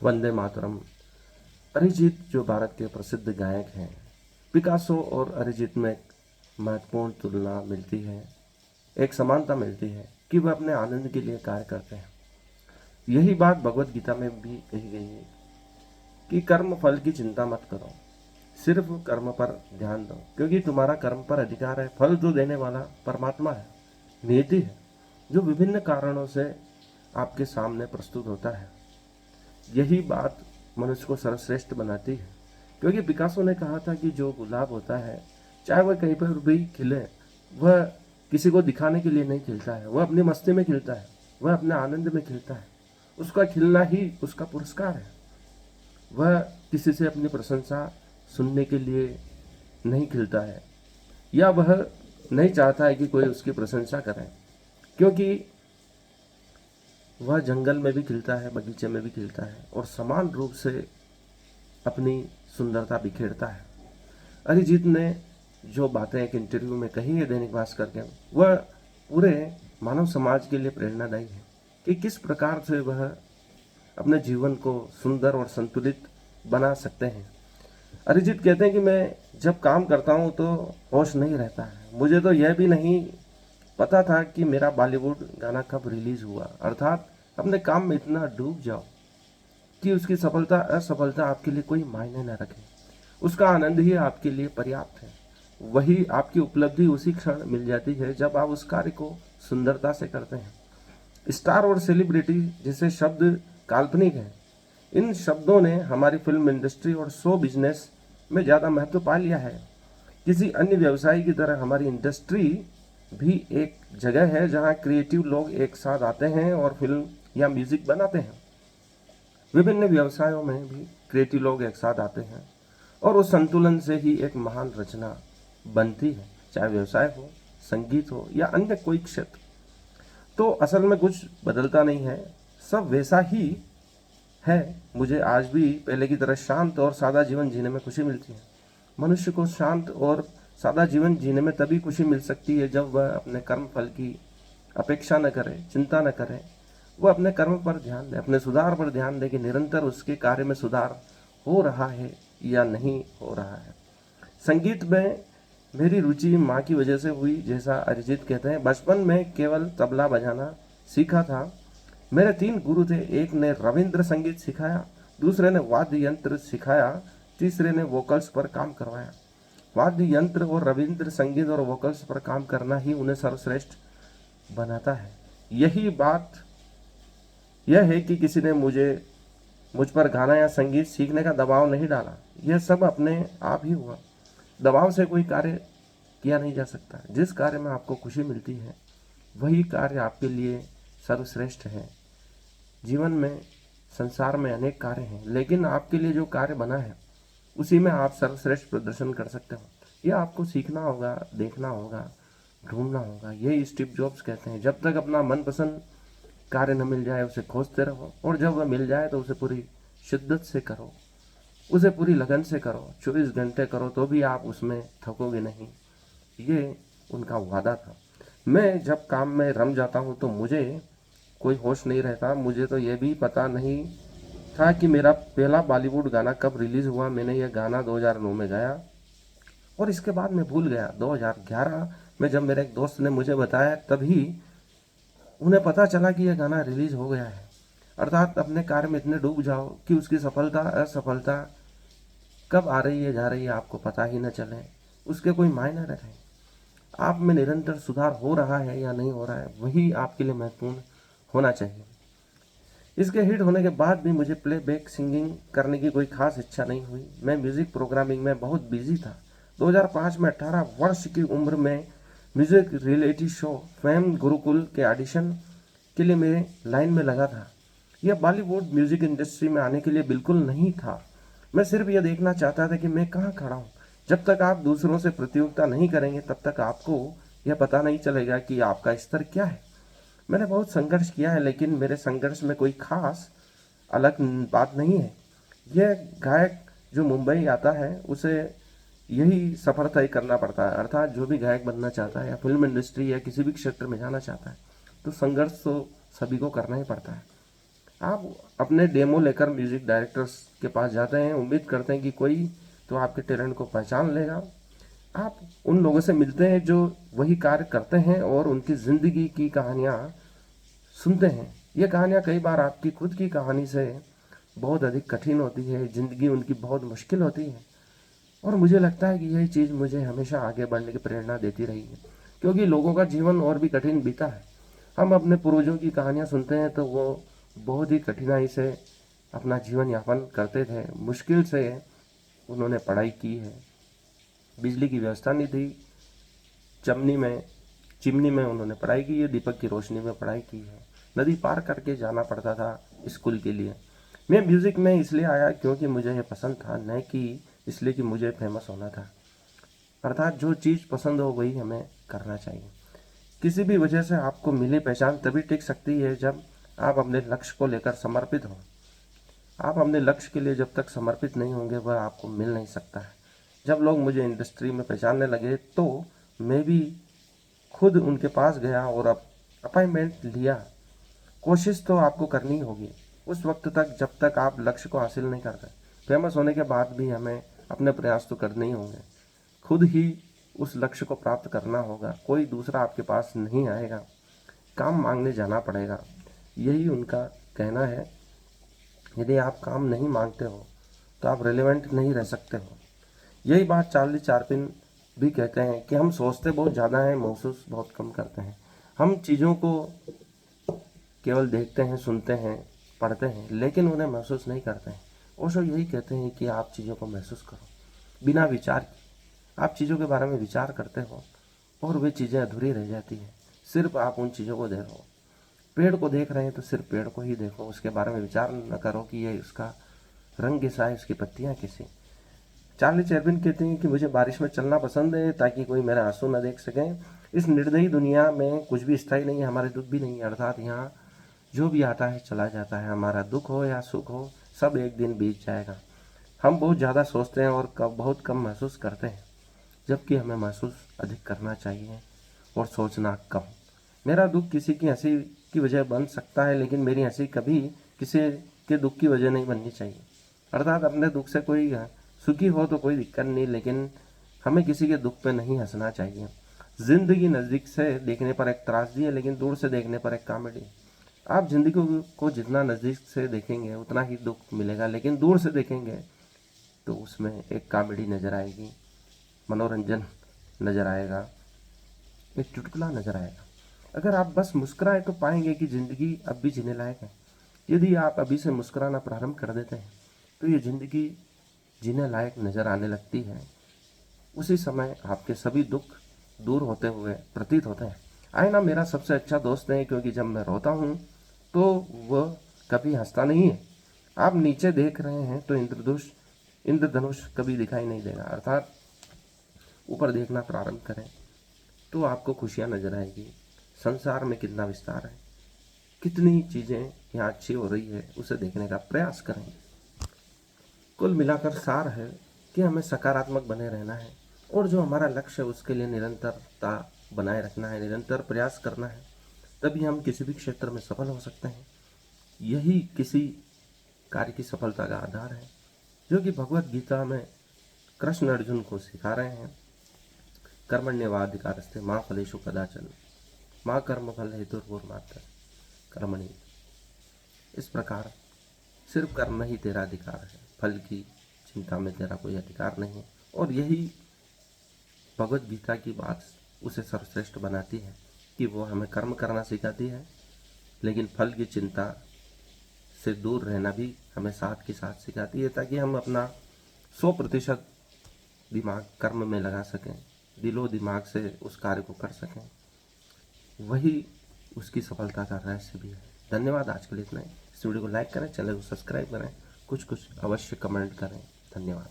वंदे मातरम। अरिजीत जो भारत के प्रसिद्ध गायक हैं, पिकासो और अरिजीत में एक महत्वपूर्ण तुलना मिलती है, एक समानता मिलती है कि वह अपने आनंद के लिए कार्य करते हैं। यही बात भगवत गीता में भी कही गई है कि कर्म फल की चिंता मत करो, सिर्फ कर्म पर ध्यान दो, क्योंकि तुम्हारा कर्म पर अधिकार है। फल तो देने वाला परमात्मा है, नियति है, जो विभिन्न कारणों से आपके सामने प्रस्तुत होता है। यही बात मनुष्य को सर्वश्रेष्ठ बनाती है, क्योंकि पिकासो ने कहा था कि जो गुलाब होता है, चाहे वह कहीं पर भी खिले, वह किसी को दिखाने के लिए नहीं खिलता है, वह अपनी मस्ती में खिलता है, वह अपने आनंद में खिलता है। उसका खिलना ही उसका पुरस्कार है। वह किसी से अपनी प्रशंसा सुनने के लिए नहीं खिलता है, या वह नहीं चाहता है कि कोई उसकी प्रशंसा करे, क्योंकि वह जंगल में भी खिलता है, बगीचे में भी खिलता है और समान रूप से अपनी सुंदरता बिखेरता है। अरिजीत ने जो बातें एक इंटरव्यू में कही है दैनिक भास्कर के, वह पूरे मानव समाज के लिए प्रेरणादायी है कि किस प्रकार से वह अपने जीवन को सुंदर और संतुलित बना सकते हैं। अरिजीत कहते हैं कि मैं जब काम करता हूँ तो होश नहीं रहता है। मुझे तो यह भी नहीं पता था कि मेरा बॉलीवुड गाना कब रिलीज हुआ। अर्थात अपने काम में इतना डूब जाओ कि उसकी सफलता असफलता आपके लिए कोई मायने न रखे, उसका आनंद ही आपके लिए पर्याप्त है। वही आपकी उपलब्धि उसी क्षण मिल जाती है जब आप उस कार्य को सुंदरता से करते हैं। स्टार और सेलिब्रिटी जैसे शब्द काल्पनिक हैं। इन शब्दों ने हमारी फिल्म इंडस्ट्री और शो बिजनेस में ज़्यादा महत्व पा लिया है। किसी अन्य व्यवसाय की तरह हमारी इंडस्ट्री भी एक जगह है जहां क्रिएटिव लोग एक साथ आते हैं और फिल्म या म्यूजिक बनाते हैं। विभिन्न व्यवसायों में भी क्रिएटिव लोग एक साथ आते हैं और उस संतुलन से ही एक महान रचना बनती है, चाहे व्यवसाय हो, संगीत हो या अन्य कोई क्षेत्र। तो असल में कुछ बदलता नहीं है, सब वैसा ही है। मुझे आज भी पहले की तरह शांत और सादा जीवन जीने में खुशी मिलती है। मनुष्य को शांत और सादा जीवन जीने में तभी खुशी मिल सकती है जब वह अपने कर्म फल की अपेक्षा न करे, चिंता न करे। वह अपने कर्म पर ध्यान दे, अपने सुधार पर ध्यान दे कि निरंतर उसके कार्य में सुधार हो रहा है या नहीं हो रहा है। संगीत में मेरी रुचि माँ की वजह से हुई। जैसा अरिजीत कहते हैं, बचपन में केवल तबला बजाना सीखा था। मेरे 3 गुरु थे, एक ने रविंद्र संगीत सिखाया, दूसरे ने वाद्य यंत्र सिखाया, तीसरे ने वोकल्स पर काम करवाया। वाद्य यंत्र और रविंद्र संगीत और वोकल्स पर काम करना ही उन्हें सर्वश्रेष्ठ बनाता है। यही बात यह है कि किसी ने मुझ पर गाना या संगीत सीखने का दबाव नहीं डाला। यह सब अपने आप ही हुआ। दबाव से कोई कार्य किया नहीं जा सकता। जिस कार्य में आपको खुशी मिलती है वही कार्य आपके लिए सर्वश्रेष्ठ है। जीवन में, संसार में अनेक कार्य हैं, लेकिन आपके लिए जो कार्य बना है उसी में आप सर्वश्रेष्ठ प्रदर्शन कर सकते हो। यह आपको सीखना होगा, देखना होगा, ढूंढना होगा। यही स्टीव जॉब्स कहते हैं, जब तक अपना मनपसंद कार्य न मिल जाए उसे खोजते रहो, और जब वह मिल जाए तो उसे पूरी शिद्दत से करो, उसे पूरी लगन से करो। 24 घंटे करो तो भी आप उसमें थकोगे नहीं। ये उनका वादा था। मैं जब काम में रम जाता हूँ तो मुझे कोई होश नहीं रहता। मुझे तो यह भी पता नहीं था कि मेरा पहला बॉलीवुड गाना कब रिलीज हुआ। मैंने यह गाना 2009 में गाया और इसके बाद मैं भूल गया। 2011 में जब मेरे एक दोस्त ने मुझे बताया, तभी उन्हें पता चला कि यह गाना रिलीज हो गया है। अर्थात अपने कार्य में इतने डूब जाओ कि उसकी सफलता असफलता कब आ रही है जा रही है आपको पता ही न चले, उसके कोई मायने न रहे। आप में निरंतर सुधार हो रहा है या नहीं हो रहा है, वही आपके लिए महत्वपूर्ण होना चाहिए। इसके हिट होने के बाद भी मुझे प्लेबैक सिंगिंग करने की कोई खास इच्छा नहीं हुई। मैं म्यूजिक प्रोग्रामिंग में बहुत बिजी था। 2005 में 18 वर्ष की उम्र में music reality show fame Gurukul के ऑडिशन के लिए मेरे लाइन में लगा था। यह बॉलीवुड म्यूजिक इंडस्ट्री में आने के लिए बिल्कुल नहीं था। मैं सिर्फ यह देखना चाहता था कि मैं कहाँ खड़ा हूँ। जब तक आप दूसरों से प्रतियोगिता नहीं करेंगे तब तक आपको यह पता नहीं चलेगा कि आपका स्तर क्या है। मैंने बहुत संघर्ष किया है, लेकिन मेरे संघर्ष में कोई खास अलग बात नहीं है। यह गायक जो मुंबई आता है उसे यही सफर तय करना पड़ता है। अर्थात जो भी गायक बनना चाहता है या फिल्म इंडस्ट्री या किसी भी क्षेत्र में जाना चाहता है तो संघर्ष तो सभी को करना ही पड़ता है। आप अपने डेमो लेकर म्यूज़िक डायरेक्टर्स के पास जाते हैं, उम्मीद करते हैं कि कोई तो आपके टैलेंट को पहचान लेगा। आप उन लोगों से मिलते हैं जो वही कार्य करते हैं और उनकी ज़िंदगी की कहानियाँ सुनते हैं। ये कहानियाँ कई बार आपकी खुद की कहानी से बहुत अधिक कठिन होती है, ज़िंदगी उनकी बहुत मुश्किल होती है। और मुझे लगता है कि यही चीज़ मुझे हमेशा आगे बढ़ने की प्रेरणा देती रही है, क्योंकि लोगों का जीवन और भी कठिन बीता है। हम अपने पूर्वजों की कहानियाँ सुनते हैं तो वो बहुत ही कठिनाई से अपना जीवन यापन करते थे, मुश्किल से उन्होंने पढ़ाई की है। बिजली की व्यवस्था नहीं थी, चमनी में चिमनी में उन्होंने पढ़ाई की है, दीपक की रोशनी में पढ़ाई की है। नदी पार करके जाना पड़ता था स्कूल के लिए। मैं म्यूज़िक में इसलिए आया क्योंकि मुझे ये पसंद था, न कि इसलिए कि मुझे फेमस होना था। अर्थात जो चीज़ पसंद हो वही हमें करना चाहिए। किसी भी वजह से आपको मिली पहचान तभी टिक सकती है जब आप अपने लक्ष्य को लेकर समर्पित हों। आप अपने लक्ष्य के लिए जब तक समर्पित नहीं होंगे वह आपको मिल नहीं सकता है। जब लोग मुझे इंडस्ट्री में पहचानने लगे तो मैं भी खुद उनके पास गया और अब अपॉइंटमेंट लिया। कोशिश तो आपको करनी होगी उस वक्त तक जब तक आप लक्ष्य को हासिल नहीं करते। फेमस होने के बाद भी हमें अपने प्रयास तो करने ही होंगे। खुद ही उस लक्ष्य को प्राप्त करना होगा, कोई दूसरा आपके पास नहीं आएगा। काम मांगने जाना पड़ेगा, यही उनका कहना है। यदि आप काम नहीं मांगते हो तो आप रेलेवेंट नहीं रह सकते हो। यही बात चार्ली चार्पिन भी कहते हैं कि हम सोचते बहुत ज़्यादा हैं, महसूस बहुत कम करते हैं। हम चीज़ों को केवल देखते हैं, सुनते हैं, पढ़ते हैं, लेकिन उन्हें महसूस नहीं करते हैं। ओशो यही कहते हैं कि आप चीज़ों को महसूस करो बिना विचार किए। आप चीज़ों के बारे में विचार करते हो और वे चीज़ें अधूरी रह जाती हैं। सिर्फ आप उन चीज़ों को देखो। पेड़ को देख रहे हैं तो सिर्फ पेड़ को ही देखो, उसके बारे में विचार न करो कि ये उसका रंग कैसा है, उसकी पत्तियाँ कैसी। चार्ली चैप्लिन कहते हैं कि मुझे बारिश में चलना पसंद है ताकि कोई मेरे आंसू न देख सके। इस निर्दयी दुनिया में कुछ भी स्थायी नहीं है, हमारे दुख भी नहीं है। अर्थात यहाँ जो भी आता है चला जाता है, हमारा दुख हो या सुख हो सब एक दिन बीत जाएगा। हम बहुत ज़्यादा सोचते हैं और बहुत कम महसूस करते हैं, जबकि हमें महसूस अधिक करना चाहिए और सोचना कम। मेरा दुख किसी की हंसी की वजह बन सकता है, लेकिन मेरी हंसी कभी किसी के दुख की वजह नहीं बननी चाहिए। अर्थात अपने दुख से कोई सुखी हो तो कोई दिक्कत नहीं, लेकिन हमें किसी के दुख पे नहीं हंसना चाहिए। जिंदगी नज़दीक से देखने पर एक त्रासदी है, लेकिन दूर से देखने पर एक कॉमेडी। आप जिंदगी को जितना नज़दीक से देखेंगे उतना ही दुख मिलेगा, लेकिन दूर से देखेंगे तो उसमें एक कॉमेडी नज़र आएगी, मनोरंजन नज़र आएगा, एक चुटकुला नज़र आएगा। अगर आप बस मुस्कुराए तो पाएंगे कि ज़िंदगी अब भी जीने लायक है। यदि आप अभी से मुस्कुराना प्रारंभ कर देते हैं तो ये ज़िंदगी जीने लायक नज़र आने लगती है। उसी समय आपके सभी दुख दूर होते हुए प्रतीत होते हैं। आईना मेरा सबसे अच्छा दोस्त है, क्योंकि जब मैं रोता हूँ तो वह कभी हंसता नहीं है। आप नीचे देख रहे हैं तो इंद्रधनुष कभी दिखाई नहीं देगा। अर्थात ऊपर देखना प्रारंभ करें तो आपको खुशियाँ नजर आएगी। संसार में कितना विस्तार है, कितनी चीज़ें यहाँ अच्छी हो रही है, उसे देखने का प्रयास करें। कुल मिलाकर सार है कि हमें सकारात्मक बने रहना है और जो हमारा लक्ष्य है उसके लिए निरंतरता बनाए रखना है, निरंतर प्रयास करना है। तभी हम किसी भी क्षेत्र में सफल हो सकते हैं। यही किसी कार्य की सफलता का आधार है, जो कि भगवत गीता में कृष्ण अर्जुन को सिखा रहे हैं। कर्मण्येवाधिकारस्ते माँ फलेषु कदाचन माँ कर्मफल हेतुर्भुर्मात् कर्मणि। इस प्रकार सिर्फ कर्म ही तेरा अधिकार है, फल की चिंता में तेरा कोई अधिकार नहीं है। और यही भगवत गीता की बात उसे सर्वश्रेष्ठ बनाती है कि वो हमें कर्म करना सिखाती है, लेकिन फल की चिंता से दूर रहना भी हमें साथ के साथ सिखाती है, ताकि हम अपना 100% दिमाग कर्म में लगा सकें, दिलो दिमाग से उस कार्य को कर सकें। वही उसकी सफलता का रहस्य भी है। धन्यवाद, आज के लिए इतना ही। इस वीडियो को लाइक करें, चैनल को सब्सक्राइब करें, कुछ अवश्य कमेंट करें। धन्यवाद।